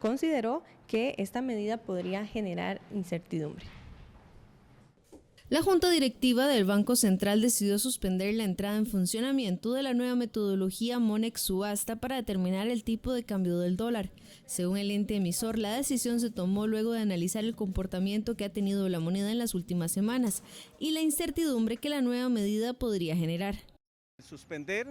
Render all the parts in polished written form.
consideró que esta medida podría generar incertidumbre. La Junta Directiva del Banco Central decidió suspender la entrada en funcionamiento de la nueva metodología Monex Subasta para determinar el tipo de cambio del dólar. Según el ente emisor, la decisión se tomó luego de analizar el comportamiento que ha tenido la moneda en las últimas semanas y la incertidumbre que la nueva medida podría generar. Suspender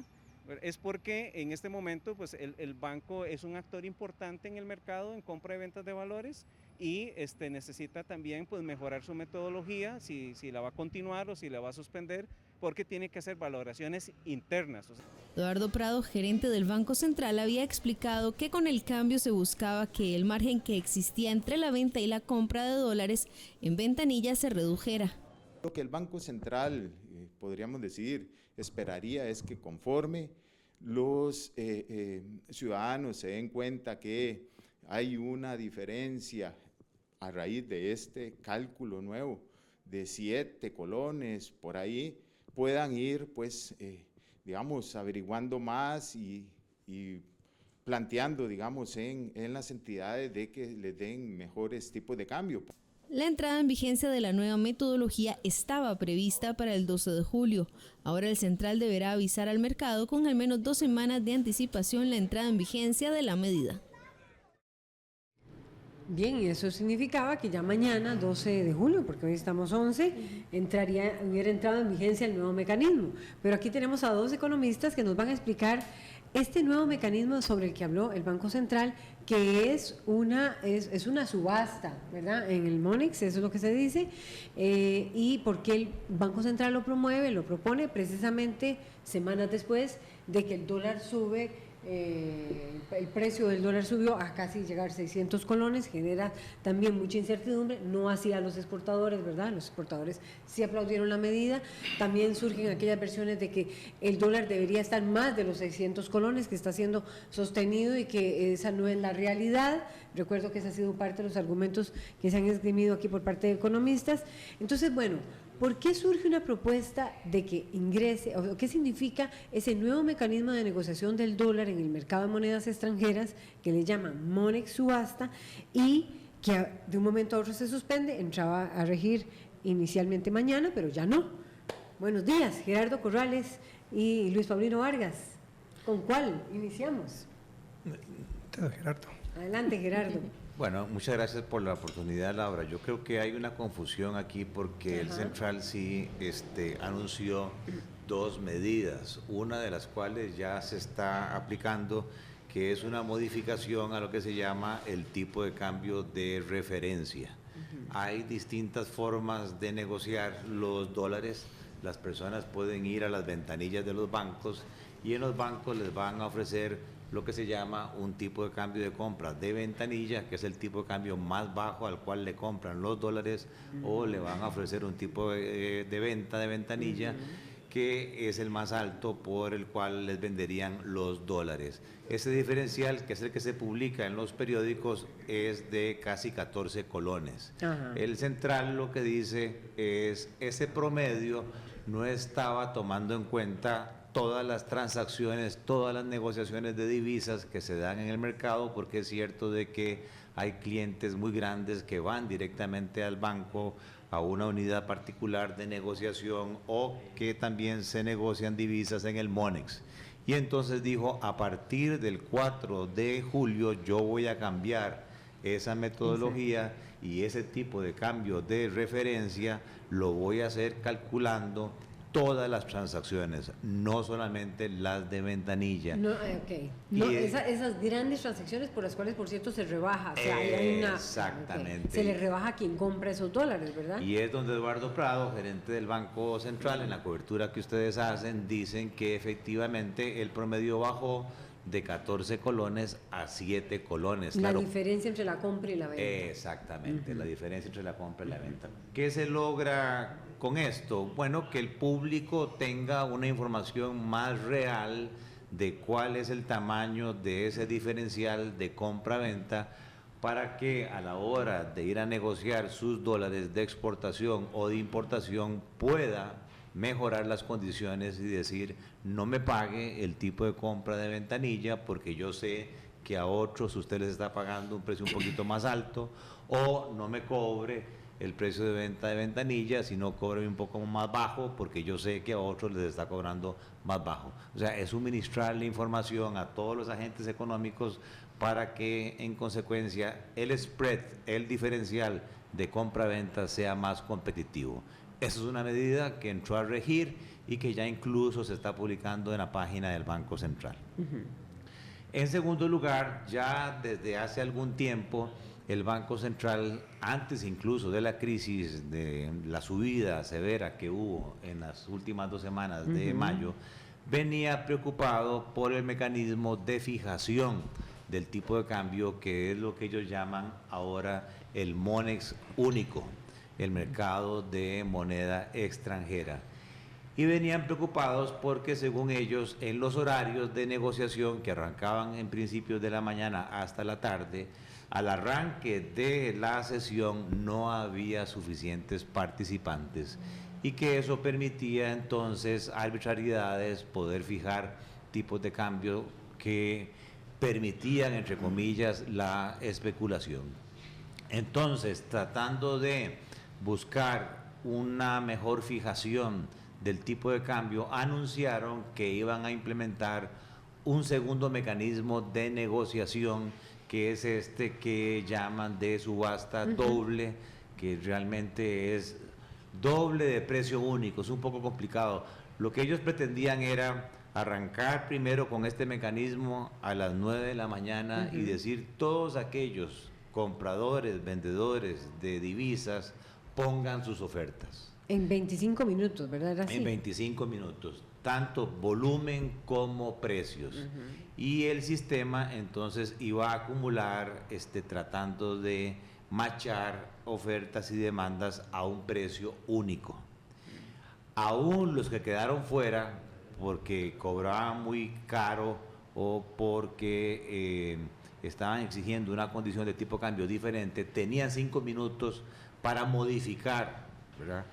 es porque en este momento pues, el banco es un actor importante en el mercado en compra y ventas de valores y necesita también pues, mejorar su metodología, si la va a continuar o si la va a suspender, porque tiene que hacer valoraciones internas. Eduardo Prado, gerente del Banco Central, había explicado que con el cambio se buscaba que el margen que existía entre la venta y la compra de dólares en ventanilla se redujera. Lo que el Banco Central, podríamos decir, esperaría es que conforme los ciudadanos se den cuenta que hay una diferencia a raíz de este cálculo nuevo de 7 colones, por ahí puedan ir, pues, digamos, averiguando más y planteando, digamos, en las entidades de que les den mejores tipos de cambio. La entrada en vigencia de la nueva metodología estaba prevista para el 12 de julio. Ahora el central deberá avisar al mercado con al menos 2 semanas de anticipación la entrada en vigencia de la medida. Bien, y eso significaba que ya mañana, 12 de julio, porque hoy estamos 11, hubiera entrado en vigencia el nuevo mecanismo. Pero aquí tenemos a 2 economistas que nos van a explicar este nuevo mecanismo sobre el que habló el Banco Central, que es una subasta, ¿verdad? En el Monex, eso es lo que se dice, y por qué el Banco Central lo promueve, lo propone precisamente semanas después de que el dólar sube. El precio del dólar subió a casi llegar a 600 colones, genera también mucha incertidumbre, no así a los exportadores, ¿verdad? Los exportadores sí aplaudieron la medida, también surgen aquellas versiones de que el dólar debería estar más de los 600 colones, que está siendo sostenido y que esa no es la realidad. Recuerdo que ese ha sido parte de los argumentos que se han esgrimido aquí por parte de economistas. Entonces, bueno, ¿por qué surge una propuesta de que ingrese, o qué significa ese nuevo mecanismo de negociación del dólar en el mercado de monedas extranjeras que le llaman Monex Subasta y que de un momento a otro se suspende? Entraba a regir inicialmente mañana, pero ya no. Buenos días, Gerardo Corrales y Luis Paulino Vargas. ¿Con cuál iniciamos? Gerardo. Adelante, Gerardo. Bueno, muchas gracias por la oportunidad, Laura. Yo creo que hay una confusión aquí porque el Central sí anunció 2 medidas, una de las cuales ya se está aplicando, que es una modificación a lo que se llama el tipo de cambio de referencia. Hay distintas formas de negociar los dólares. Las personas pueden ir a las ventanillas de los bancos y en los bancos les van a ofrecer lo que se llama un tipo de cambio de compra de ventanilla, que es el tipo de cambio más bajo al cual le compran los dólares, o le van a ofrecer un tipo de venta de ventanilla, que es el más alto por el cual les venderían los dólares. Ese diferencial, que es el que se publica en los periódicos, es de casi 14 colones. El Central lo que dice es, ese promedio no estaba tomando en cuenta todas las transacciones, todas las negociaciones de divisas que se dan en el mercado, porque es cierto de que hay clientes muy grandes que van directamente al banco, a una unidad particular de negociación, o que también se negocian divisas en el Monex. Y entonces dijo, a partir del 4 de julio yo voy a cambiar esa metodología y ese tipo de cambio de referencia lo voy a hacer calculando todas las transacciones, no solamente las de ventanilla. No, esas grandes transacciones por las cuales, por cierto, se rebaja. O sea, hay una, exactamente. Se le rebaja a quien compra esos dólares, ¿verdad? Y es donde Eduardo Prado, gerente del Banco Central, en la cobertura que ustedes hacen, dicen que efectivamente el promedio bajó de 14 colones a 7 colones. La diferencia entre la compra y la venta. Exactamente, la diferencia entre la compra y la venta. ¿Qué se logra con esto? Bueno, que el público tenga una información más real de cuál es el tamaño de ese diferencial de compra-venta, para que a la hora de ir a negociar sus dólares de exportación o de importación pueda mejorar las condiciones y decir, no me pague el tipo de compra de ventanilla porque yo sé que a otros usted les está pagando un precio un poquito más alto, o no me cobre el precio de venta de ventanilla, sino cobre un poco más bajo porque yo sé que a otros les está cobrando más bajo. O sea, es suministrarle información a todos los agentes económicos para que en consecuencia el spread, el diferencial de compra-venta sea más competitivo. Esa es una medida que entró a regir y que ya incluso se está publicando en la página del Banco Central. En segundo lugar, ya desde hace algún tiempo, el Banco Central, antes incluso de la crisis, de la subida severa que hubo en las últimas 2 semanas de mayo, venía preocupado por el mecanismo de fijación del tipo de cambio, que es lo que ellos llaman ahora el Monex único, el mercado de moneda extranjera. Y venían preocupados porque, según ellos, en los horarios de negociación que arrancaban en principios de la mañana hasta la tarde, al arranque de la sesión no había suficientes participantes y que eso permitía entonces arbitrariedades, poder fijar tipos de cambio que permitían, entre comillas, la especulación. Entonces, tratando de buscar una mejor fijación del tipo de cambio, anunciaron que iban a implementar un segundo mecanismo de negociación, que es este que llaman de subasta doble, que realmente es doble de precio único, es un poco complicado. Lo que ellos pretendían era arrancar primero con este mecanismo a las 9 de la mañana y decir: todos aquellos compradores, vendedores de divisas, pongan sus ofertas. En 25 minutos, ¿verdad? ¿Era así? En 25 minutos, tanto volumen como precios. Y el sistema entonces iba a acumular, tratando de matchar ofertas y demandas a un precio único. Aún los que quedaron fuera, porque cobraban muy caro o porque estaban exigiendo una condición de tipo de cambio diferente, tenían 5 minutos para modificar, ¿verdad?,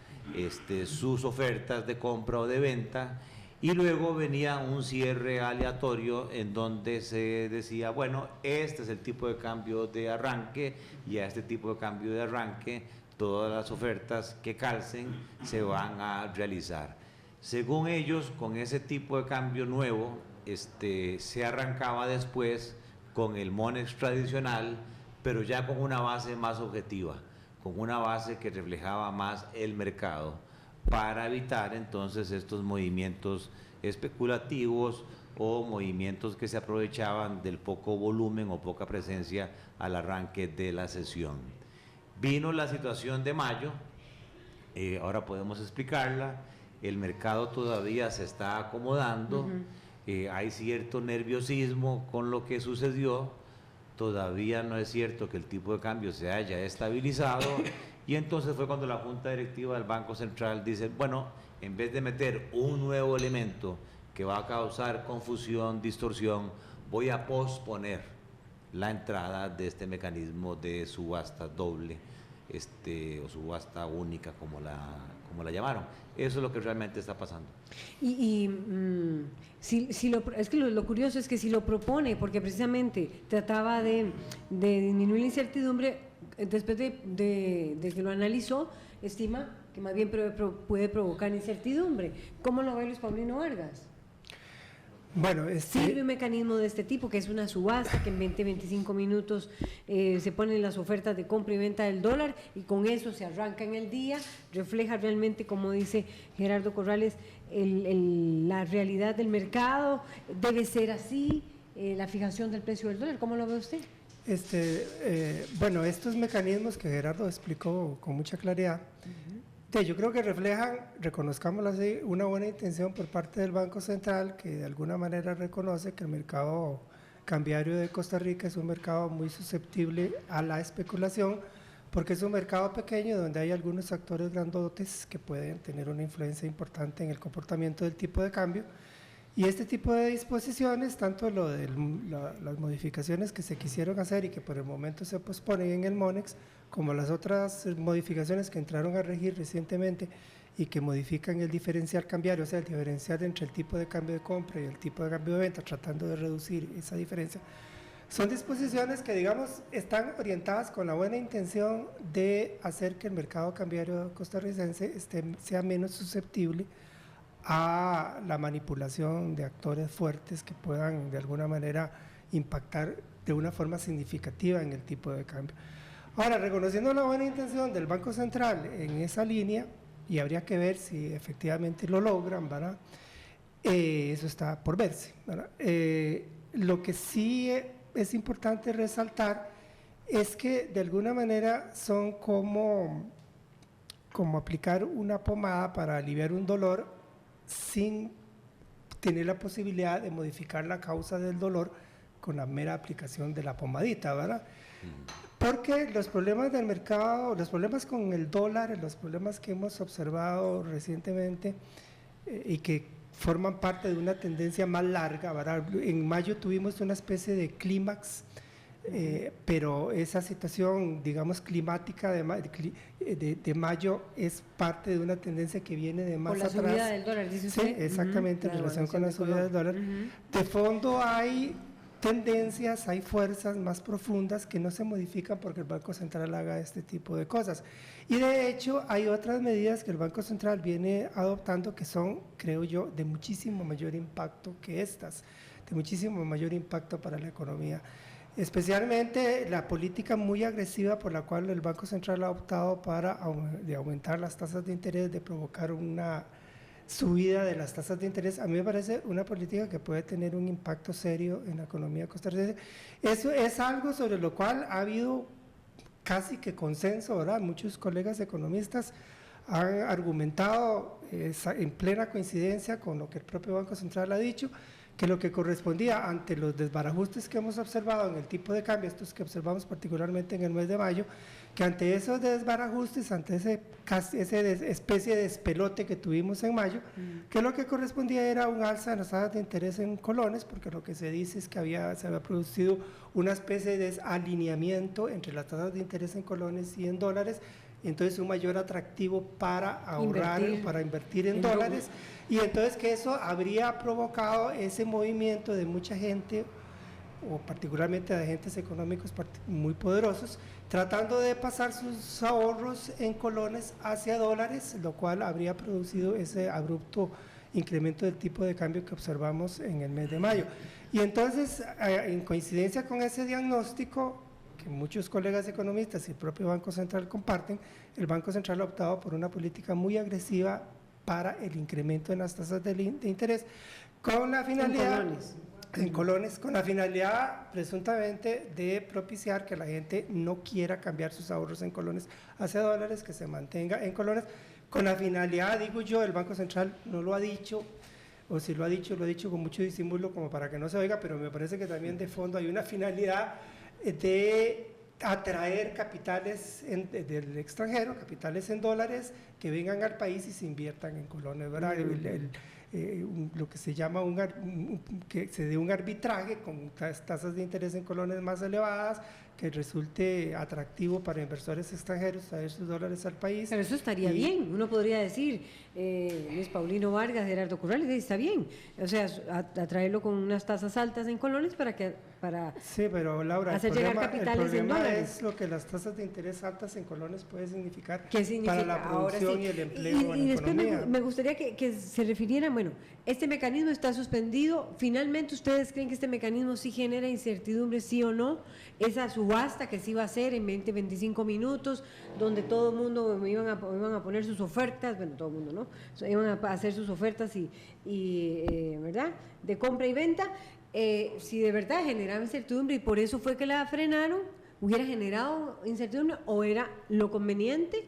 sus ofertas de compra o de venta, y luego venía un cierre aleatorio en donde se decía: bueno, este es el tipo de cambio de arranque, y a este tipo de cambio de arranque todas las ofertas que calcen se van a realizar. Según ellos, con ese tipo de cambio nuevo, se arrancaba después con el Monex tradicional, pero ya con una base más objetiva, con una base que reflejaba más el mercado, para evitar entonces estos movimientos especulativos o movimientos que se aprovechaban del poco volumen o poca presencia al arranque de la sesión. Vino la situación de mayo, ahora podemos explicarla. El mercado todavía se está acomodando, hay cierto nerviosismo con lo que sucedió. Todavía no es cierto que el tipo de cambio se haya estabilizado, y entonces fue cuando la Junta Directiva del Banco Central dice: bueno, en vez de meter un nuevo elemento que va a causar confusión, distorsión, voy a posponer la entrada de este mecanismo de subasta doble, o subasta única, como la llamaron. Eso es lo que realmente está pasando. Es que lo curioso es que si lo propone, porque precisamente trataba de disminuir la incertidumbre, después de que lo analizó, estima que más bien puede provocar incertidumbre. ¿Cómo lo ve Luis Paulino Vargas? Bueno, ¿Sirve un mecanismo de este tipo, que es una subasta, que en 20-25 minutos se ponen las ofertas de compra y venta del dólar, y con eso se arranca en el día, refleja realmente, como dice Gerardo Corrales, la realidad del mercado? ¿Debe ser así la fijación del precio del dólar? ¿Cómo lo ve usted? Bueno, estos mecanismos que Gerardo explicó con mucha claridad, yo creo que reflejan, reconozcámoslo así, una buena intención por parte del Banco Central, que de alguna manera reconoce que el mercado cambiario de Costa Rica es un mercado muy susceptible a la especulación, porque es un mercado pequeño donde hay algunos actores grandotes que pueden tener una influencia importante en el comportamiento del tipo de cambio. Y este tipo de disposiciones, tanto las modificaciones que se quisieron hacer y que por el momento se posponen en el Monex, como las otras modificaciones que entraron a regir recientemente y que modifican el diferencial cambiario, o sea, el diferencial entre el tipo de cambio de compra y el tipo de cambio de venta, tratando de reducir esa diferencia, Son disposiciones que, digamos, están orientadas con la buena intención de hacer que el mercado cambiario costarricense sea menos susceptible a la manipulación de actores fuertes que puedan de alguna manera impactar de una forma significativa en el tipo de cambio. Ahora, reconociendo la buena intención del Banco Central en esa línea, y habría que ver si efectivamente lo logran, ¿verdad? Eso está por verse, ¿verdad? Lo que sí es importante resaltar es que de alguna manera son como aplicar una pomada para aliviar un dolor sin tener la posibilidad de modificar la causa del dolor con la mera aplicación de la pomadita, ¿verdad? Porque los problemas del mercado, los problemas con el dólar, los problemas que hemos observado recientemente y que forman parte de una tendencia más larga, ¿verdad? En mayo tuvimos una especie de clímax, pero esa situación, digamos, climática de mayo es parte de una tendencia que viene de más atrás. Por la subida del dólar, dice usted. Sí, exactamente, en relación con la subida del dólar. De fondo hay tendencias, hay fuerzas más profundas que no se modifican porque el Banco Central haga este tipo de cosas. Y de hecho hay otras medidas que el Banco Central viene adoptando que son, creo yo, de muchísimo mayor impacto que estas, de muchísimo mayor impacto para la economía. Especialmente la política muy agresiva por la cual el Banco Central ha optado de aumentar las tasas de interés, de provocar una subida de las tasas de interés. A mí me parece una política que puede tener un impacto serio en la economía costarricense. Eso es algo sobre lo cual ha habido casi que consenso, ¿verdad? Muchos colegas economistas han argumentado en plena coincidencia con lo que el propio Banco Central ha dicho, que lo que correspondía ante los desbarajustes que hemos observado en el tipo de cambio, estos que observamos particularmente en el mes de mayo, que ante esos desbarajustes, ante esa especie de despelote que tuvimos en mayo, que lo que correspondía era un alza de las tasas de interés en colones, porque lo que se dice es que se había producido una especie de desalineamiento entre las tasas de interés en colones y en dólares, entonces un mayor atractivo para ahorrar, para invertir en dólares, y entonces que eso habría provocado ese movimiento de mucha gente, o particularmente de agentes económicos muy poderosos, tratando de pasar sus ahorros en colones hacia dólares, lo cual habría producido ese abrupto incremento del tipo de cambio que observamos en el mes de mayo. Y entonces, en coincidencia con ese diagnóstico, que muchos colegas economistas y el propio Banco Central comparten, el Banco Central ha optado por una política muy agresiva para el incremento en las tasas de interés, con la finalidad, en colones, con la finalidad presuntamente de propiciar que la gente no quiera cambiar sus ahorros en colones hacia dólares, que se mantenga en colones, con la finalidad, digo yo, el Banco Central no lo ha dicho, o si lo ha dicho con mucho disimulo como para que no se oiga, pero me parece que también de fondo hay una finalidad de atraer capitales del extranjero, capitales en dólares, que vengan al país y se inviertan en colones, ¿verdad? Lo que se llama que se dé un arbitraje con tasas de interés en colones más elevadas, que resulte atractivo para inversores extranjeros traer sus dólares al país. Pero eso estaría bien, uno podría decir, Luis Paulino Vargas, Gerardo Corrales, está bien, o sea, atraerlo con unas tasas altas en colones para sí, pero Laura, hacer llegar capitales en dólares. Es lo que las tasas de interés altas en colones puede significar para la producción y el empleo en la y después economía. me gustaría que se refirieran, bueno, este mecanismo está suspendido, finalmente ustedes creen que este mecanismo sí genera incertidumbre, sí o no, esa subasta que se iba a hacer en 20-25 minutos, donde todo el mundo iban a poner sus ofertas, bueno, todo el mundo, ¿no? Iban a hacer sus ofertas ¿verdad?, de compra y venta, si de verdad generaba incertidumbre y por eso fue que la frenaron, hubiera generado incertidumbre o era lo conveniente.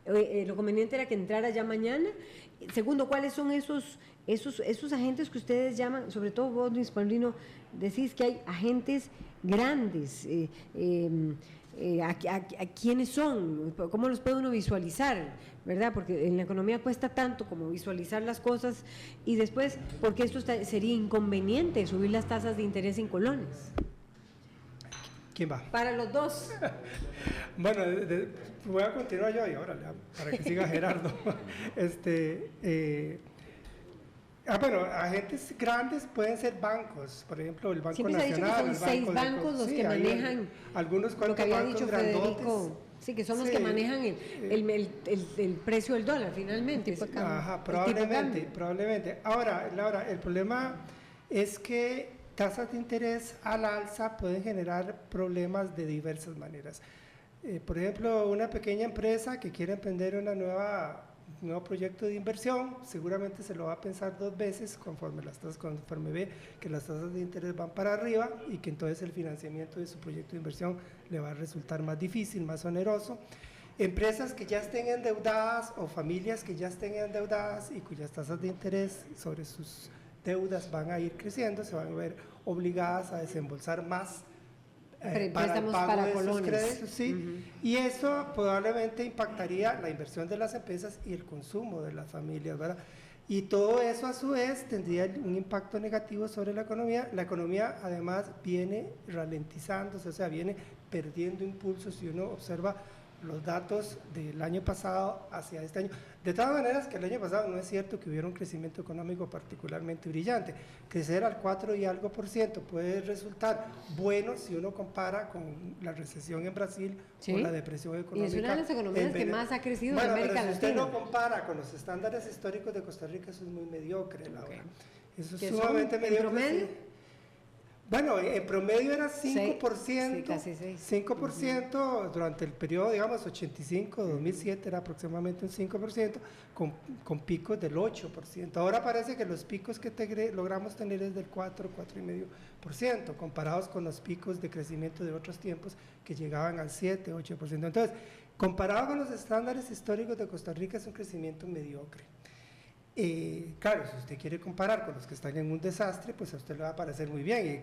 Lo conveniente era que entrara ya mañana. Segundo, ¿cuáles son esos agentes que ustedes llaman, sobre todo vos, Luis Paulino, decís que hay agentes grandes? ¿A quiénes son? ¿Cómo los puede uno visualizar? ¿Verdad? Porque en la economía cuesta tanto como visualizar las cosas, y después, porque esto sería inconveniente subir las tasas de interés en colones. ¿Quién va? Para los dos. Bueno, voy a continuar yo y ahora para que siga Gerardo. Bueno, agentes grandes pueden ser bancos, por ejemplo, el Banco Siempre se ha dicho que Nacional. son 6 bancos los que manejan algunos lo que había bancos dicho grandotes. Federico. Sí, que son los Sí, que manejan el precio del dólar finalmente. Ajá, probablemente. Ahora, Laura, el problema es que tasas de interés al alza pueden generar problemas de diversas maneras. Por ejemplo, una pequeña empresa que quiere emprender un nuevo proyecto de inversión, seguramente se lo va a pensar 2 veces conforme ve que las tasas de interés van para arriba y que entonces el financiamiento de su proyecto de inversión le va a resultar más difícil, más oneroso. Empresas que ya estén endeudadas o familias que ya estén endeudadas y cuyas tasas de interés sobre sus deudas van a ir creciendo, se van a ver obligadas a desembolsar más para el préstamos pago para de esos colones. créditos, ¿sí? Y eso probablemente impactaría la inversión de las empresas y el consumo de las familias, ¿verdad? Y todo eso a su vez tendría un impacto negativo sobre la economía. La economía además viene ralentizándose, o sea, viene perdiendo impulso si uno observa los datos del año pasado hacia este año. De todas maneras, que el año pasado no es cierto que hubiera un crecimiento económico particularmente brillante. Crecer al 4 y algo % puede resultar bueno si uno compara con la recesión en Brasil o la depresión económica. Y es una de las economías que más ha crecido en América Latina. Si usted Latina. lo compara con los estándares históricos de Costa Rica, eso es muy mediocre, Laura. Okay. Eso es ¿Qué sumamente son, mediocre. en promedio? Bueno, en promedio era 5%, Sí, casi 6. 5% durante el periodo, digamos, 85, 2007 era aproximadamente un 5%, con picos del 8%. Ahora parece que los picos que logramos tener es del 4,5%, comparados con los picos de crecimiento de otros tiempos que llegaban al 7, 8%. Entonces, comparado con los estándares históricos de Costa Rica, es un crecimiento mediocre. Claro, si usted quiere comparar con los que están en un desastre, pues a usted le va a parecer muy bien. Y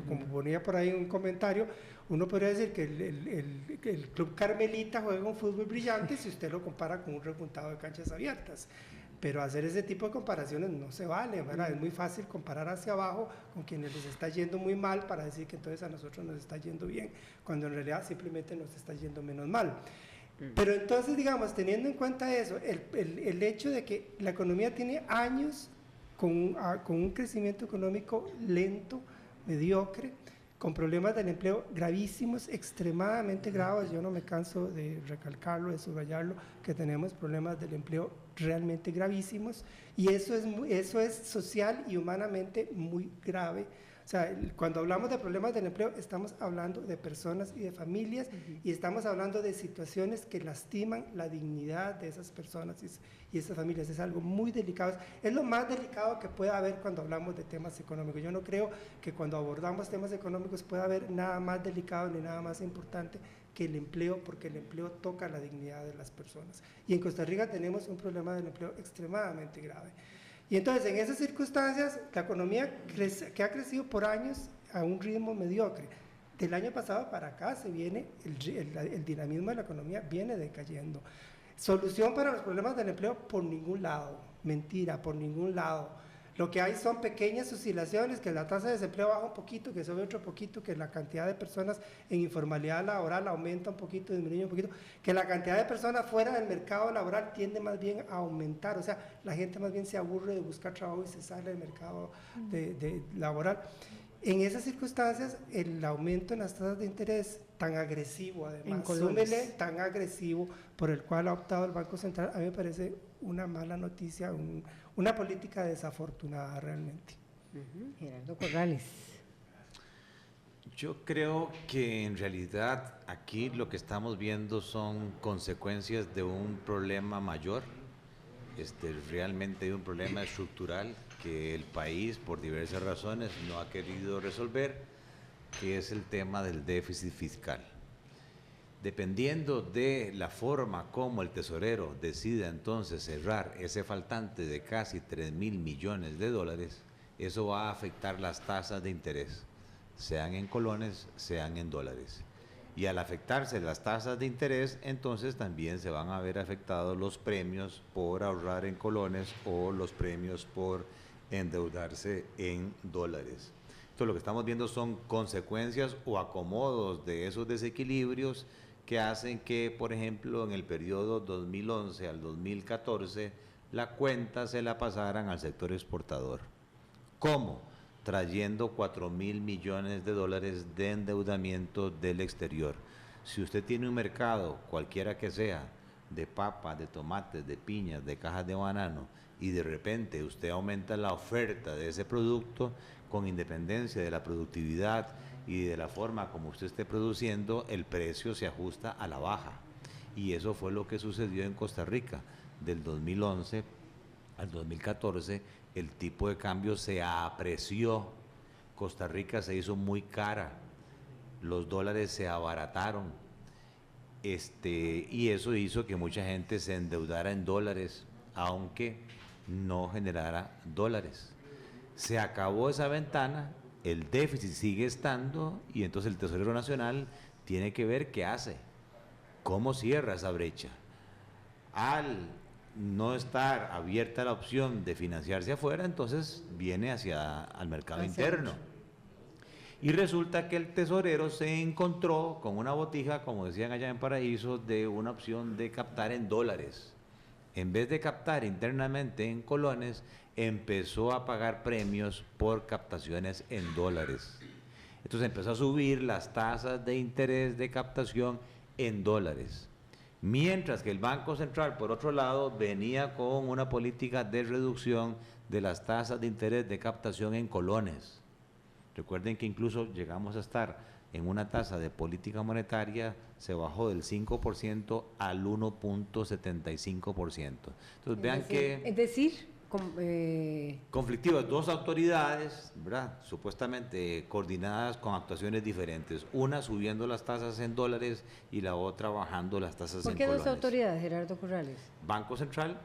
como ponía por ahí un comentario, uno podría decir que el Club Carmelita juega un fútbol brillante si usted lo compara con un repuntado de canchas abiertas. Pero hacer ese tipo de comparaciones no se vale, ¿verdad? Es muy fácil comparar hacia abajo con quienes les está yendo muy mal para decir que entonces a nosotros nos está yendo bien, cuando en realidad simplemente nos está yendo menos mal. Pero entonces, digamos, teniendo en cuenta eso, el hecho de que la economía tiene años con un crecimiento económico lento, mediocre, con problemas del empleo gravísimos, extremadamente graves, yo no me canso de recalcarlo, de subrayarlo, que tenemos problemas del empleo realmente gravísimos, y eso es social y humanamente muy grave. O sea, cuando hablamos de problemas del empleo, estamos hablando de personas y de familias, y estamos hablando de situaciones que lastiman la dignidad de esas personas y esas familias. Es algo muy delicado. Es lo más delicado que pueda haber cuando hablamos de temas económicos. Yo no creo que cuando abordamos temas económicos pueda haber nada más delicado ni nada más importante que el empleo, porque el empleo toca la dignidad de las personas. Y en Costa Rica tenemos un problema del empleo extremadamente grave. Y entonces, en esas circunstancias, la economía que ha crecido por años a un ritmo mediocre. Del año pasado para acá se viene, el dinamismo de la economía viene decayendo. Solución para los problemas del empleo por ningún lado, mentira, por ningún lado. Lo que hay son pequeñas oscilaciones, que la tasa de desempleo baja un poquito, que sube otro poquito, que la cantidad de personas en informalidad laboral aumenta un poquito, disminuye un poquito, que la cantidad de personas fuera del mercado laboral tiende más bien a aumentar, o sea, la gente más bien se aburre de buscar trabajo y se sale del mercado laboral. En esas circunstancias, el aumento en las tasas de interés tan agresivo, además, súmele tan agresivo por el cual ha optado el Banco Central, a mí me parece una mala noticia, una política desafortunada realmente. Gerardo Corrales. Yo creo que en realidad aquí lo que estamos viendo son consecuencias de un problema mayor, realmente de un problema estructural que el país por diversas razones no ha querido resolver, que es el tema del déficit fiscal. Dependiendo de la forma como el tesorero decida entonces cerrar ese faltante de casi 3.000 millones de dólares, eso va a afectar las tasas de interés, sean en colones, sean en dólares. Y al afectarse las tasas de interés, entonces también se van a ver afectados los premios por ahorrar en colones o los premios por endeudarse en dólares. Entonces lo que estamos viendo son consecuencias o acomodos de esos desequilibrios que hacen que, por ejemplo, en el periodo 2011 al 2014, la cuenta se la pasaran al sector exportador. ¿Cómo? Trayendo 4.000 millones de dólares de endeudamiento del exterior. Si usted tiene un mercado, cualquiera que sea, de papas, de tomates, de piñas, de cajas de banano, y de repente usted aumenta la oferta de ese producto, con independencia de la productividad y de la forma como usted esté produciendo, el precio se ajusta a la baja. Y eso fue lo que sucedió en Costa Rica. Del 2011 al 2014, el tipo de cambio se apreció. Costa Rica se hizo muy cara. Los dólares se abarataron. Y eso hizo que mucha gente se endeudara en dólares, aunque no generara dólares. Se acabó esa ventana, el déficit sigue estando, y entonces el Tesorero Nacional tiene que ver qué hace, cómo cierra esa brecha. Al no estar abierta la opción de financiarse afuera, entonces viene al mercado interno. Y resulta que el tesorero se encontró con una botija, como decían allá en Paraíso, de una opción de captar en dólares. En vez de captar internamente en colones, empezó a pagar premios por captaciones en dólares. Entonces empezó a subir las tasas de interés de captación en dólares. Mientras que el Banco Central, por otro lado, venía con una política de reducción de las tasas de interés de captación en colones. Recuerden que incluso llegamos a estar en una tasa de política monetaria, se bajó del 5% al 1.75%. Entonces vean que... Es decir, conflictivas, dos autoridades, ¿verdad?, supuestamente coordinadas con actuaciones diferentes, una subiendo las tasas en dólares y la otra bajando las tasas en colones. ¿Por qué dos autoridades, Gerardo Corrales? Banco Central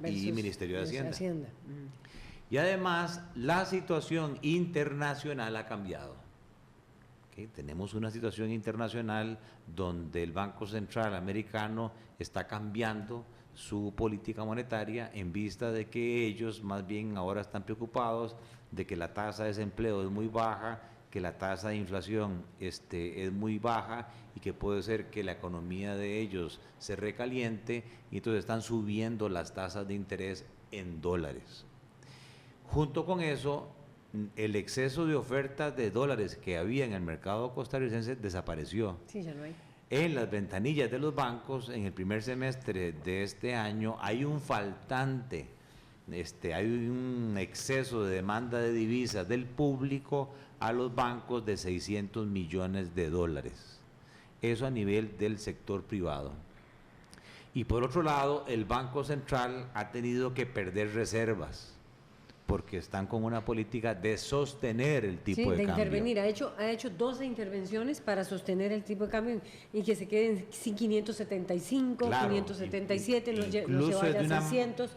y Ministerio de Hacienda. Mm. Y además, la situación internacional ha cambiado. ¿Okay? Tenemos una situación internacional donde el Banco Central americano está cambiando su política monetaria en vista de que ellos más bien ahora están preocupados de que la tasa de desempleo es muy baja, que la tasa de inflación es muy baja y que puede ser que la economía de ellos se recaliente, y entonces están subiendo las tasas de interés en dólares. Junto con eso, el exceso de ofertas de dólares que había en el mercado costarricense desapareció. Sí, ya no hay. En las ventanillas de los bancos, en el primer semestre de este año, hay un faltante, hay un exceso de demanda de divisas del público a los bancos de 600 millones de dólares. Eso a nivel del sector privado. Y por otro lado, el Banco Central ha tenido que perder reservas, porque están con una política de sostener el tipo de cambio. Intervenir. Ha hecho 12 intervenciones para sostener el tipo de cambio y que se queden 575, claro, 577, no se vaya a 600.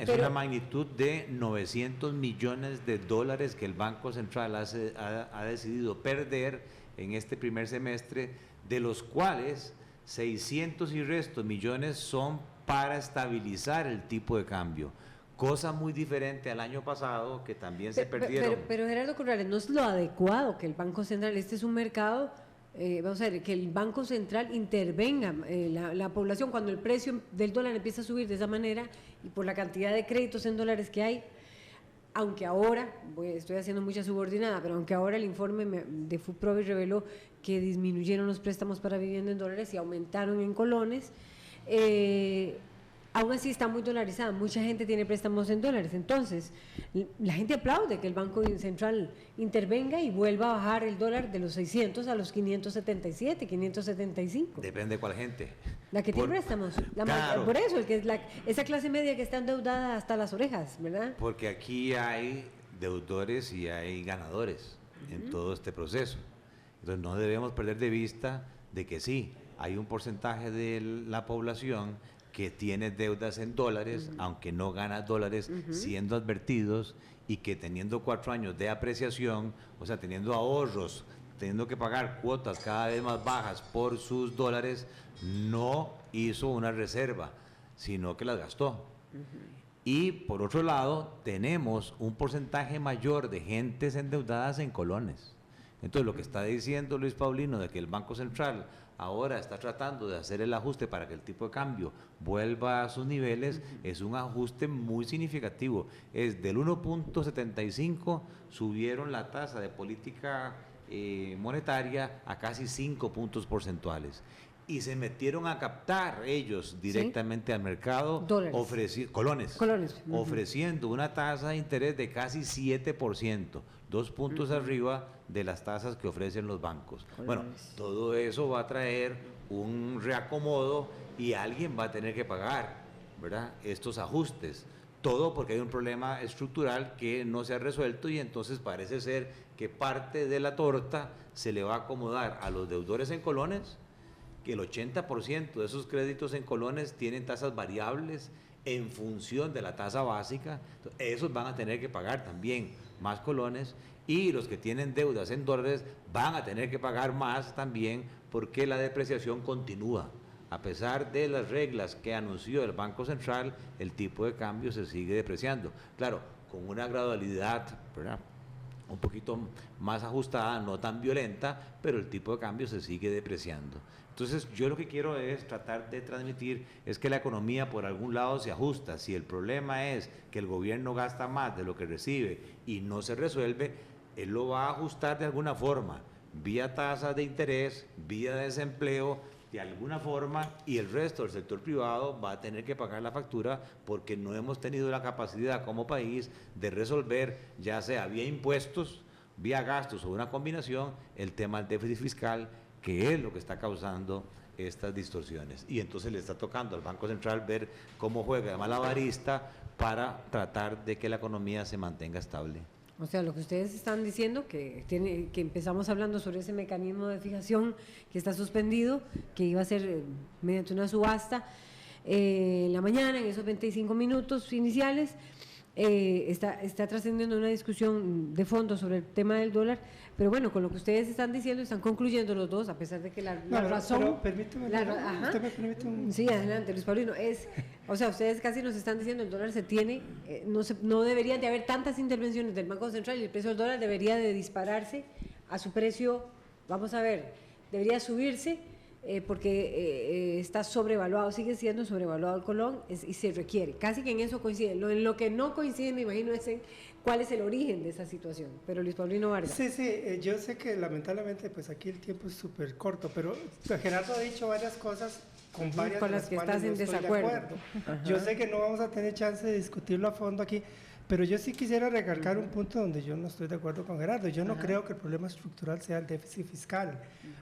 Es una magnitud de 900 millones de dólares que el Banco Central ha decidido perder en este primer semestre, de los cuales 600 y restos millones son para estabilizar el tipo de cambio. Cosa muy diferente al año pasado, que también se perdieron. Pero Gerardo Corrales, no es lo adecuado que el Banco Central, este es un mercado, vamos a ver, que el Banco Central intervenga la población cuando el precio del dólar empieza a subir de esa manera y por la cantidad de créditos en dólares que hay, aunque ahora, estoy haciendo mucha subordinada, pero aunque ahora el informe de FUPROVI reveló que disminuyeron los préstamos para vivienda en dólares y aumentaron en colones, aún así está muy dolarizada, mucha gente tiene préstamos en dólares, entonces la gente aplaude que el Banco Central intervenga y vuelva a bajar el dólar de los 600 a los 577, 575. Depende de cuál gente. La que tiene préstamos, claro. Por eso, esa clase media que está endeudada hasta las orejas, ¿verdad? Porque aquí hay deudores y hay ganadores en todo este proceso. Entonces no debemos perder de vista de que sí, hay un porcentaje de la población que tiene deudas en dólares, aunque no gana dólares, siendo advertidos, y que teniendo 4 años de apreciación, o sea, teniendo ahorros, teniendo que pagar cuotas cada vez más bajas por sus dólares, no hizo una reserva, sino que las gastó. Y por otro lado, tenemos un porcentaje mayor de gentes endeudadas en colones. Entonces, lo que está diciendo Luis Paulino de que el Banco Central ahora está tratando de hacer el ajuste para que el tipo de cambio vuelva a sus niveles, es un ajuste muy significativo. Es del 1.75, subieron la tasa de política monetaria a casi 5 puntos porcentuales. Y se metieron a captar ellos directamente al mercado, colones, ofreciendo una tasa de interés de casi 7%, 2 puntos arriba de las tasas que ofrecen los bancos. Bueno, todo eso va a traer un reacomodo y alguien va a tener que pagar, ¿verdad?, estos ajustes. Todo porque hay un problema estructural que no se ha resuelto y entonces parece ser que parte de la torta se le va a acomodar a los deudores en colones, que el 80% de esos créditos en colones tienen tasas variables en función de la tasa básica. Esos van a tener que pagar también más colones, y los que tienen deudas en dólares van a tener que pagar más también, porque la depreciación continúa. A pesar de las reglas que anunció el Banco Central, el tipo de cambio se sigue depreciando. Claro, con una gradualidad, ¿verdad?, un poquito más ajustada, no tan violenta, pero el tipo de cambio se sigue depreciando. Entonces, yo lo que quiero es tratar de transmitir es que la economía por algún lado se ajusta. Si el problema es que el gobierno gasta más de lo que recibe y no se resuelve, él lo va a ajustar de alguna forma, vía tasas de interés, vía desempleo, de alguna forma, y el resto del sector privado va a tener que pagar la factura porque no hemos tenido la capacidad como país de resolver, ya sea vía impuestos, vía gastos o una combinación, el tema del déficit fiscal, que es lo que está causando estas distorsiones. Y entonces le está tocando al Banco Central ver cómo juega de malabarista para tratar de que la economía se mantenga estable. O sea, lo que ustedes están diciendo, que empezamos hablando sobre ese mecanismo de fijación que está suspendido, que iba a ser mediante una subasta en la mañana, en esos 25 minutos iniciales, está trascendiendo una discusión de fondo sobre el tema del dólar, pero bueno, con lo que ustedes están diciendo, están concluyendo los dos, a pesar de que la razón... Pero permíteme, ¿usted me permite un...? Sí, adelante, Luis Paulino. O sea, ustedes casi nos están diciendo el dólar se tiene, no deberían de haber tantas intervenciones del Banco Central y el precio del dólar debería de dispararse a su precio, vamos a ver, debería subirse porque está sobrevaluado, sigue siendo sobrevaluado el colón y se requiere, casi que en eso coincide. En lo que no coincide, me imagino, es en cuál es el origen de esa situación. Pero Luis Paulino Vargas. Sí, yo sé que lamentablemente pues aquí el tiempo es súper corto, pero Gerardo ha dicho varias cosas con varias con las que estás en desacuerdo. Yo sé que no vamos a tener chance de discutirlo a fondo aquí, pero yo sí quisiera recalcar un punto donde yo no estoy de acuerdo con Gerardo. Yo no creo que el problema estructural sea el déficit fiscal.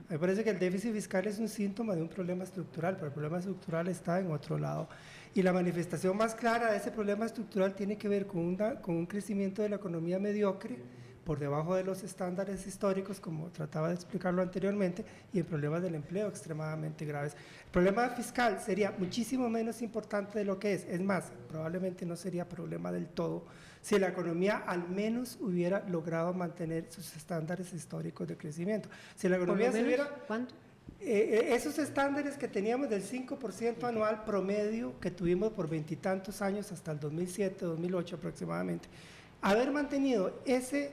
Me parece que el déficit fiscal es un síntoma de un problema estructural, pero el problema estructural está en otro lado. Y la manifestación más clara de ese problema estructural tiene que ver con un crecimiento de la economía mediocre, por debajo de los estándares históricos, como trataba de explicarlo anteriormente, y en problemas del empleo extremadamente graves. El problema fiscal sería muchísimo menos importante de lo que es. Es más, probablemente no sería problema del todo si la economía al menos hubiera logrado mantener sus estándares históricos de crecimiento. Si la economía se hubiera... ¿Cuánto? Esos estándares que teníamos del 5% anual promedio que tuvimos por 20 y tantos años hasta el 2007, 2008 aproximadamente, haber mantenido ese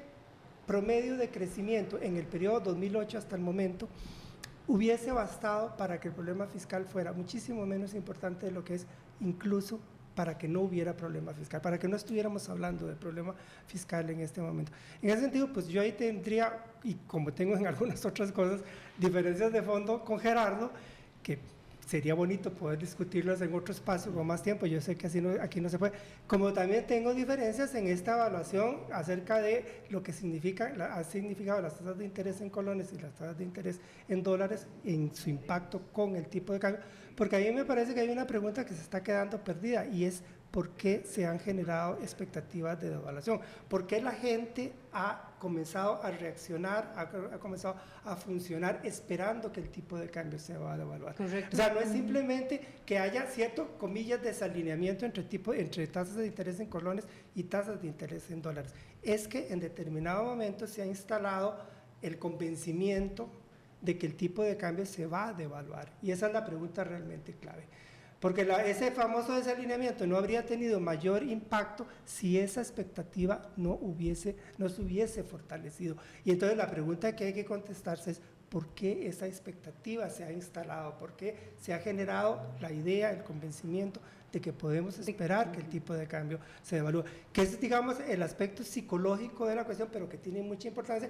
promedio de crecimiento en el periodo 2008 hasta el momento hubiese bastado para que el problema fiscal fuera muchísimo menos importante de lo que es, incluso para que no hubiera problema fiscal, para que no estuviéramos hablando de problema fiscal en este momento. En ese sentido, pues yo ahí tendría, y como tengo en algunas otras cosas, diferencias de fondo con Gerardo, que sería bonito poder discutirlas en otro espacio con más tiempo. Yo sé que aquí no se puede. Como también tengo diferencias en esta evaluación acerca de lo que ha significado las tasas de interés en colones y las tasas de interés en dólares en su impacto con el tipo de cambio, porque a mí me parece que hay una pregunta que se está quedando perdida, y es ¿por qué se han generado expectativas de devaluación? ¿Por qué la gente ha comenzado a reaccionar, ha comenzado a funcionar esperando que el tipo de cambio se va a devaluar? Correcto. O sea, no es simplemente que haya cierto, comillas, desalineamiento entre tasas de interés en colones y tasas de interés en dólares. Es que en determinado momento se ha instalado el convencimiento de que el tipo de cambio se va a devaluar. Y esa es la pregunta realmente clave. Porque ese famoso desalineamiento no habría tenido mayor impacto si esa expectativa no se hubiese fortalecido. Y entonces la pregunta que hay que contestarse es por qué esa expectativa se ha instalado, por qué se ha generado la idea, el convencimiento de que podemos esperar que el tipo de cambio se devalúe, que es, digamos, el aspecto psicológico de la cuestión, pero que tiene mucha importancia,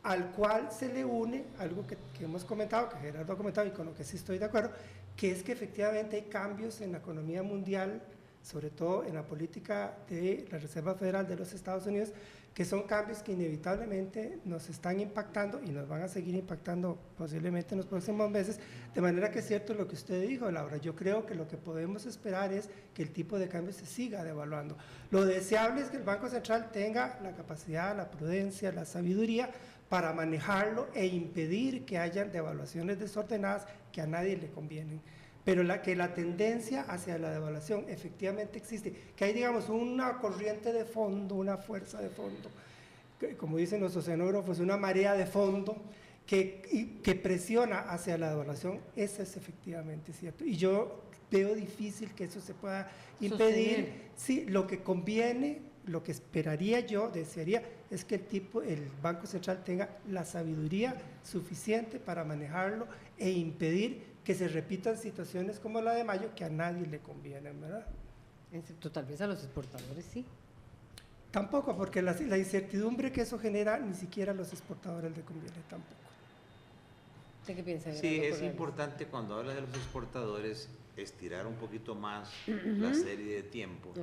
al cual se le une algo que hemos comentado, que Gerardo ha comentado y con lo que sí estoy de acuerdo, que es que efectivamente hay cambios en la economía mundial, sobre todo en la política de la Reserva Federal de los Estados Unidos, que son cambios que inevitablemente nos están impactando y nos van a seguir impactando posiblemente en los próximos meses, de manera que es cierto lo que usted dijo, Laura. Yo creo que lo que podemos esperar es que el tipo de cambio se siga devaluando. Lo deseable es que el Banco Central tenga la capacidad, la prudencia, la sabiduría para manejarlo e impedir que haya devaluaciones desordenadas que a nadie le convienen. Pero que la tendencia hacia la devaluación efectivamente existe, que hay, digamos, una corriente de fondo, una fuerza de fondo, que, como dicen los oceanógrafos, una marea de fondo que presiona hacia la devaluación. Eso es efectivamente cierto. Y yo veo difícil que eso se pueda impedir. Sí, lo que conviene, lo que esperaría yo, desearía, es que el Banco Central tenga la sabiduría suficiente para manejarlo e impedir que se repitan situaciones como la de mayo, que a nadie le convienen, ¿verdad? Excepto tal vez a los exportadores, sí. Tampoco, porque la incertidumbre que eso genera, ni siquiera a los exportadores le conviene tampoco. ¿Usted qué piensa? Sí, es importante cuando hablas de los exportadores estirar un poquito más la serie de tiempo.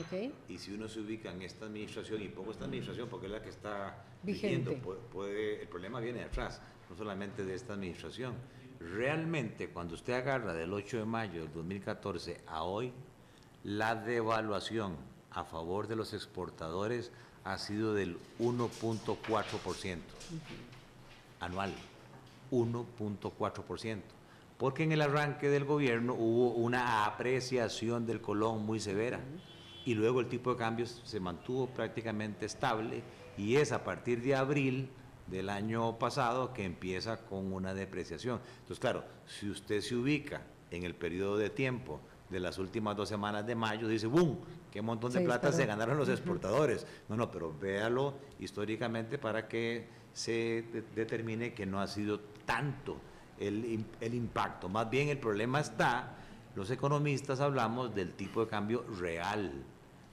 Y si uno se ubica en esta administración, y pongo esta administración porque es la que está viviendo, el problema viene de atrás, no solamente de esta administración. Realmente, cuando usted agarra del 8 de mayo del 2014 a hoy, la devaluación a favor de los exportadores ha sido del 1.4% anual, 1.4%, porque en el arranque del gobierno hubo una apreciación del colón muy severa y luego el tipo de cambio se mantuvo prácticamente estable, y es a partir de abril del año pasado que empieza con una depreciación. Entonces, claro, si usted se ubica en el periodo de tiempo de las últimas 2 semanas de mayo, dice, ¡boom!, qué montón de plata se ganaron los exportadores. No, pero véalo históricamente para que se determine que no ha sido tanto el impacto. Más bien el problema está, los economistas hablamos del tipo de cambio real,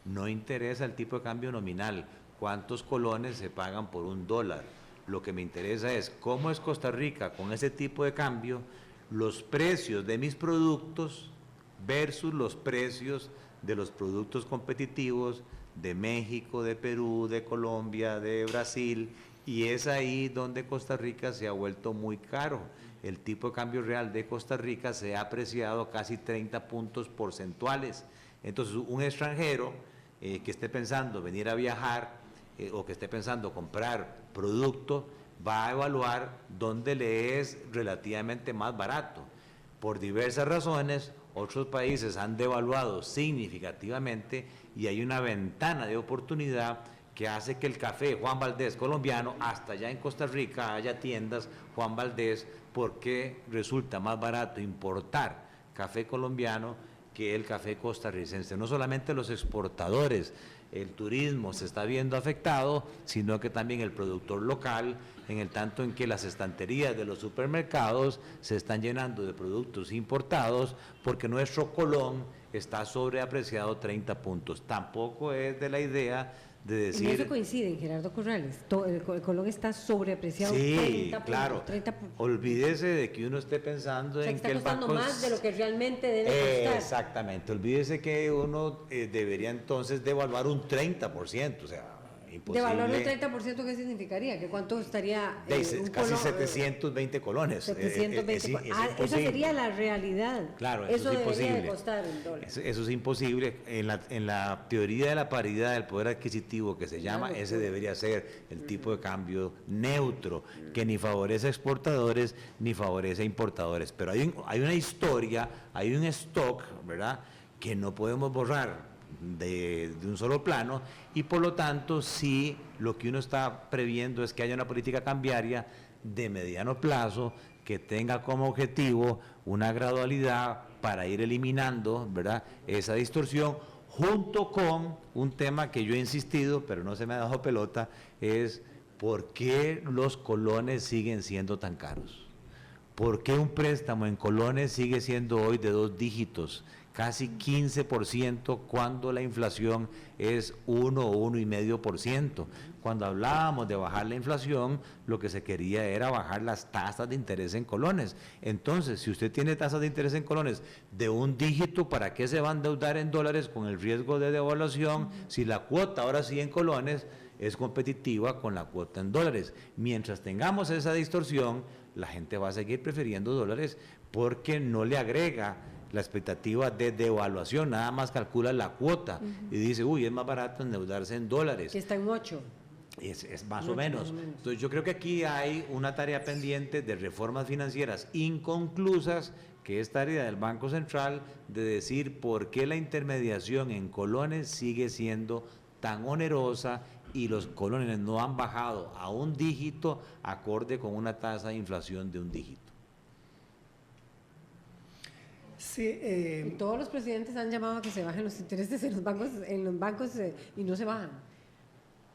no interesa el tipo de cambio nominal, cuántos colones se pagan por $1. Lo que me interesa es cómo es Costa Rica con ese tipo de cambio, los precios de mis productos versus los precios de los productos competitivos de México, de Perú, de Colombia, de Brasil, y es ahí donde Costa Rica se ha vuelto muy caro. El tipo de cambio real de Costa Rica se ha apreciado casi 30 puntos porcentuales. Entonces, un extranjero que esté pensando venir a viajar o que esté pensando comprar producto, va a evaluar dónde le es relativamente más barato. Por diversas razones, otros países han devaluado significativamente y hay una ventana de oportunidad que hace que el café Juan Valdez colombiano, hasta allá en Costa Rica haya tiendas Juan Valdez, porque resulta más barato importar café colombiano que el café costarricense. No solamente los exportadores, el turismo se está viendo afectado, sino que también el productor local, en el tanto en que las estanterías de los supermercados se están llenando de productos importados porque nuestro colón está sobreapreciado 30 puntos. Tampoco es de la idea de decir... En eso coinciden, Gerardo Corrales, el colón está sobreapreciado. Sí, 30 claro. Puntos, 30 puntos. Olvídese de que uno esté pensando en que el banco... Está costando más de lo que realmente debe costar. Exactamente, olvídese que uno debería entonces devaluar un 30%, o sea, imposible. ¿Devaluar un 30% qué significaría? ¿Que cuánto estaría casi 720 colones. 720 esa sería la realidad. Claro, eso es imposible. Debería de costar el dólar. Eso es imposible. En la teoría de la paridad del poder adquisitivo que se llama, ese debería ser el tipo de cambio neutro, que ni favorece a exportadores ni favorece a importadores. Pero hay una historia, hay un stock, ¿verdad?, que no podemos borrar de un solo plano, y por lo tanto sí, lo que uno está previendo es que haya una política cambiaria de mediano plazo que tenga como objetivo una gradualidad para ir eliminando, ¿verdad?, esa distorsión, junto con un tema que yo he insistido, pero no se me ha dado pelota, es ¿por qué los colones siguen siendo tan caros? ¿por qué un préstamo en colones sigue siendo hoy de 2 dígitos? Casi 15% cuando la inflación es 1 o 1,5%. Cuando hablábamos de bajar la inflación, lo que se quería era bajar las tasas de interés en colones. Entonces, si usted tiene tasas de interés en colones de 1 dígito, ¿para qué se va a endeudar en dólares con el riesgo de devaluación si la cuota ahora sí en colones es competitiva con la cuota en dólares? Mientras tengamos esa distorsión, la gente va a seguir prefiriendo dólares porque no le agrega la expectativa de devaluación, nada más calcula la cuota y dice, uy, es más barato endeudarse en dólares. Que está en 8. Es más o menos. Entonces yo creo que aquí hay una tarea pendiente de reformas financieras inconclusas, que es tarea del Banco Central, de decir por qué la intermediación en colones sigue siendo tan onerosa y los colones no han bajado a 1 dígito acorde con una tasa de inflación de 1 dígito. Sí, Y todos los presidentes han llamado a que se bajen los intereses en los bancos y no se bajan,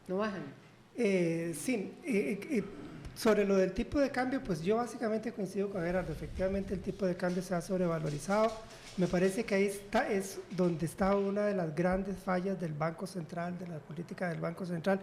no bajan. Sobre lo del tipo de cambio, pues yo básicamente coincido con Gerardo. Efectivamente el tipo de cambio se ha sobrevalorizado. Me parece que ahí es donde está una de las grandes fallas del Banco Central, de la política del Banco Central,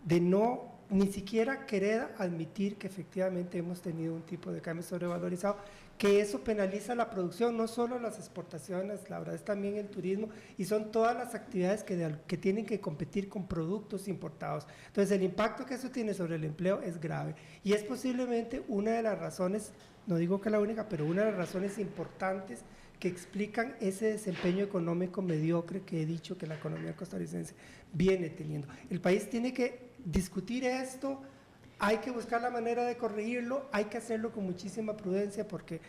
de no ni siquiera querer admitir que efectivamente hemos tenido un tipo de cambio sobrevalorizado, que eso penaliza la producción, no solo las exportaciones, la verdad es también el turismo, y son todas las actividades que tienen que competir con productos importados. Entonces el impacto que eso tiene sobre el empleo es grave, y es posiblemente una de las razones, no digo que la única, pero una de las razones importantes que explican ese desempeño económico mediocre que he dicho que la economía costarricense viene teniendo. El país tiene que discutir esto, hay que buscar la manera de corregirlo, hay que hacerlo con muchísima prudencia porque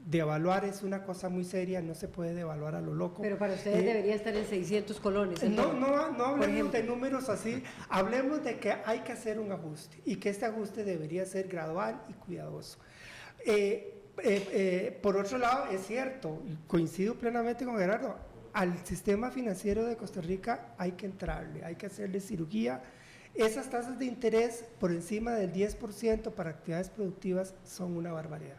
devaluar es una cosa muy seria, no se puede devaluar a lo loco. Pero para ustedes debería estar en 600 colones. No hablemos de números así, hablemos de que hay que hacer un ajuste y que este ajuste debería ser gradual y cuidadoso. Por otro lado, es cierto, coincido plenamente con Gerardo, al sistema financiero de Costa Rica hay que entrarle, hay que hacerle cirugía. Esas tasas de interés por encima del 10% para actividades productivas son una barbaridad.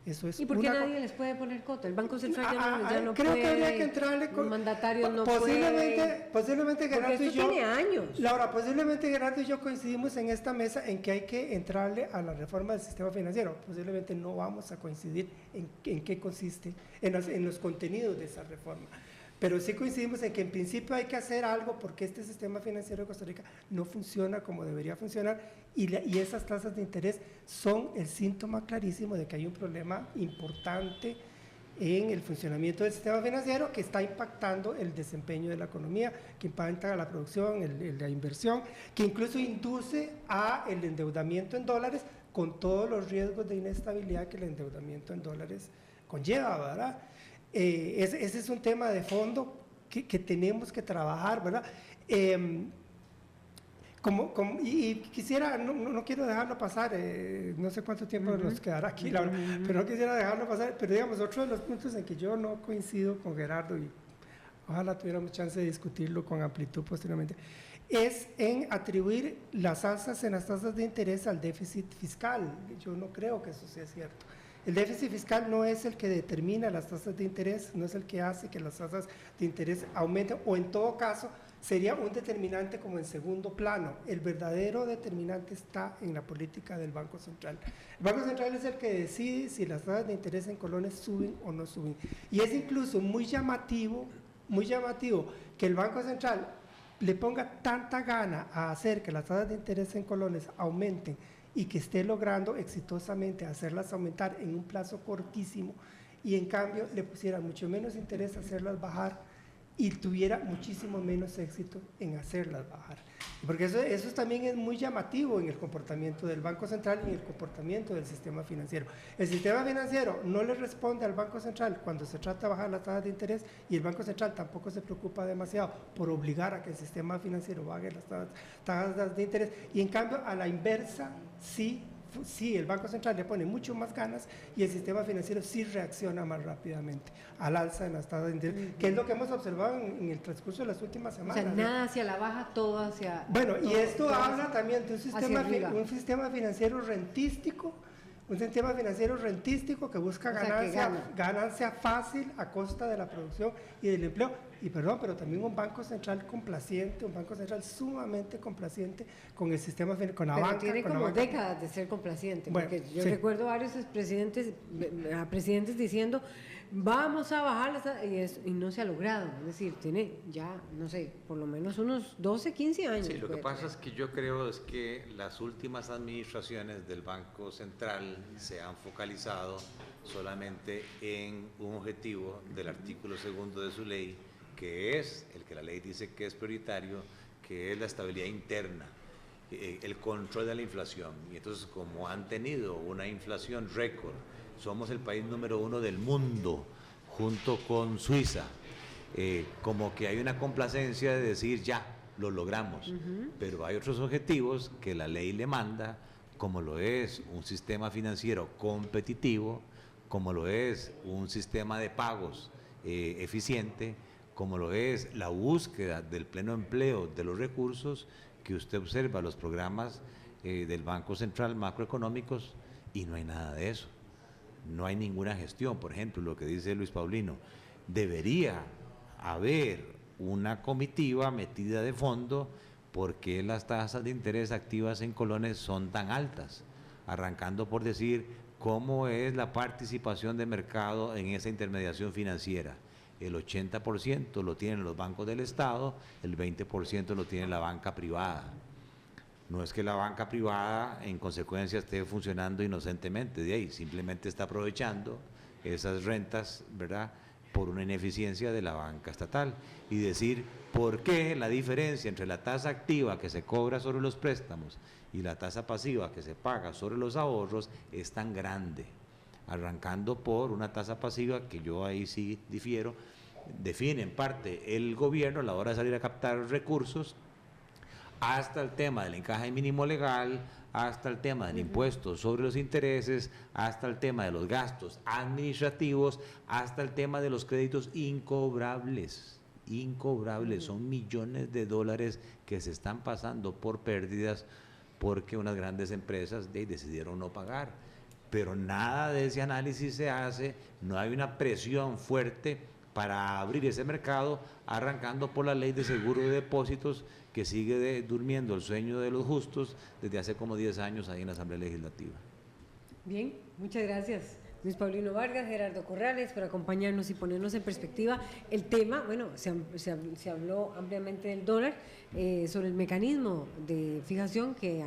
Eso es. ¿Y por qué nadie les puede poner coto? El Banco Central ya no creo puede. Que habría que entrarle con mandatarios no posiblemente Gerardo porque y yo. Tiene años. Laura, posiblemente Gerardo y yo coincidimos en esta mesa en que hay que entrarle a la reforma del sistema financiero. Posiblemente no vamos a coincidir en qué consiste, en los contenidos de esa reforma. Pero sí coincidimos en que en principio hay que hacer algo porque este sistema financiero de Costa Rica no funciona como debería funcionar y esas tasas de interés son el síntoma clarísimo de que hay un problema importante en el funcionamiento del sistema financiero que está impactando el desempeño de la economía, que impacta a la producción, la inversión, que incluso induce a el endeudamiento en dólares con todos los riesgos de inestabilidad que el endeudamiento en dólares conlleva, ¿verdad? Ese es un tema de fondo que tenemos que trabajar, ¿verdad? Y quisiera, no quiero dejarlo pasar, no sé cuánto tiempo nos quedará aquí, Laura, pero no quisiera dejarlo pasar, pero digamos, otro de los puntos en que yo no coincido con Gerardo y ojalá tuviéramos chance de discutirlo con amplitud posteriormente, es en atribuir las alzas en las tasas de interés al déficit fiscal. Yo no creo que eso sea cierto. El déficit fiscal no es el que determina las tasas de interés, no es el que hace que las tasas de interés aumenten, o en todo caso sería un determinante como en segundo plano. El verdadero determinante está en la política del Banco Central. El Banco Central es el que decide si las tasas de interés en colones suben o no suben. Y es incluso muy llamativo que el Banco Central le ponga tanta gana a hacer que las tasas de interés en colones aumenten y que esté logrando exitosamente hacerlas aumentar en un plazo cortísimo y en cambio le pusiera mucho menos interés hacerlas bajar y tuviera muchísimo menos éxito en hacerlas bajar. Porque eso también es muy llamativo en el comportamiento del Banco Central y en el comportamiento del sistema financiero. El sistema financiero no le responde al Banco Central cuando se trata de bajar las tasas de interés y el Banco Central tampoco se preocupa demasiado por obligar a que el sistema financiero baje las tasas de interés y en cambio a la inversa sí, el Banco Central le pone mucho más ganas y el sistema financiero sí reacciona más rápidamente al alza en las tasas de interés, que es lo que hemos observado en el transcurso de las últimas semanas. O sea, nada hacia la baja, todo hacia... Bueno, y esto habla también de un sistema financiero rentístico un sistema financiero rentístico que busca ganancia fácil a costa de la producción y del empleo. Y perdón, pero también un banco central complaciente, un banco central sumamente complaciente con el sistema, con la pero banca. Tiene con como la banca. décadas de ser complaciente, Bueno, porque yo sí. recuerdo varios presidentes diciendo vamos a bajar y no se ha logrado. Es decir, tiene ya, no sé, por lo menos unos 12, 15 años. Sí, lo que pasa es que yo creo es que las últimas administraciones del Banco Central se han focalizado solamente en un objetivo del artículo 2 de su ley, que es el que la ley dice que es prioritario, que es la estabilidad interna, el control de la inflación. Y entonces, como han tenido una inflación récord, somos el país número 1 del mundo, junto con Suiza, como que hay una complacencia de decir ya, lo logramos, pero hay otros objetivos que la ley le manda, como lo es un sistema financiero competitivo, como lo es un sistema de pagos eficiente, como lo es la búsqueda del pleno empleo de los recursos, que usted observa los programas del Banco Central macroeconómicos y no hay nada de eso. No hay ninguna gestión. Por ejemplo, lo que dice Luis Paulino, debería haber una comitiva metida de fondo porque las tasas de interés activas en colones son tan altas, arrancando por decir cómo es la participación de mercado en esa intermediación financiera. El 80% lo tienen los bancos del Estado, el 20% lo tiene la banca privada. No es que la banca privada en consecuencia esté funcionando inocentemente, de ahí simplemente está aprovechando esas rentas, ¿verdad?, por una ineficiencia de la banca estatal. Y decir por qué la diferencia entre la tasa activa que se cobra sobre los préstamos y la tasa pasiva que se paga sobre los ahorros es tan grande, arrancando por una tasa pasiva que yo ahí sí difiero, define en parte el gobierno a la hora de salir a captar recursos, hasta el tema del encaje mínimo legal, hasta el tema del impuesto sobre los intereses, hasta el tema de los gastos administrativos, hasta el tema de los créditos incobrables, son millones de dólares que se están pasando por pérdidas porque unas grandes empresas decidieron no pagar. Pero nada de ese análisis se hace, no hay una presión fuerte para abrir ese mercado, arrancando por la ley de seguro de depósitos que sigue durmiendo el sueño de los justos desde hace como 10 años ahí en la Asamblea Legislativa. Bien, muchas gracias. Luis Paulino Vargas, Gerardo Corrales, por acompañarnos y ponernos en perspectiva el tema. Bueno, se habló ampliamente del dólar, sobre el mecanismo de fijación que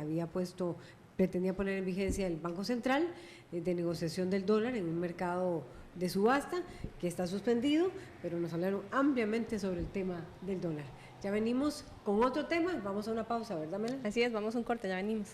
pretendía poner en vigencia el Banco Central, de negociación del dólar en un mercado de subasta que está suspendido, pero nos hablaron ampliamente sobre el tema del dólar. Ya venimos con otro tema, vamos a una pausa, ¿verdad, Melanie? Así es, vamos a un corte, ya venimos.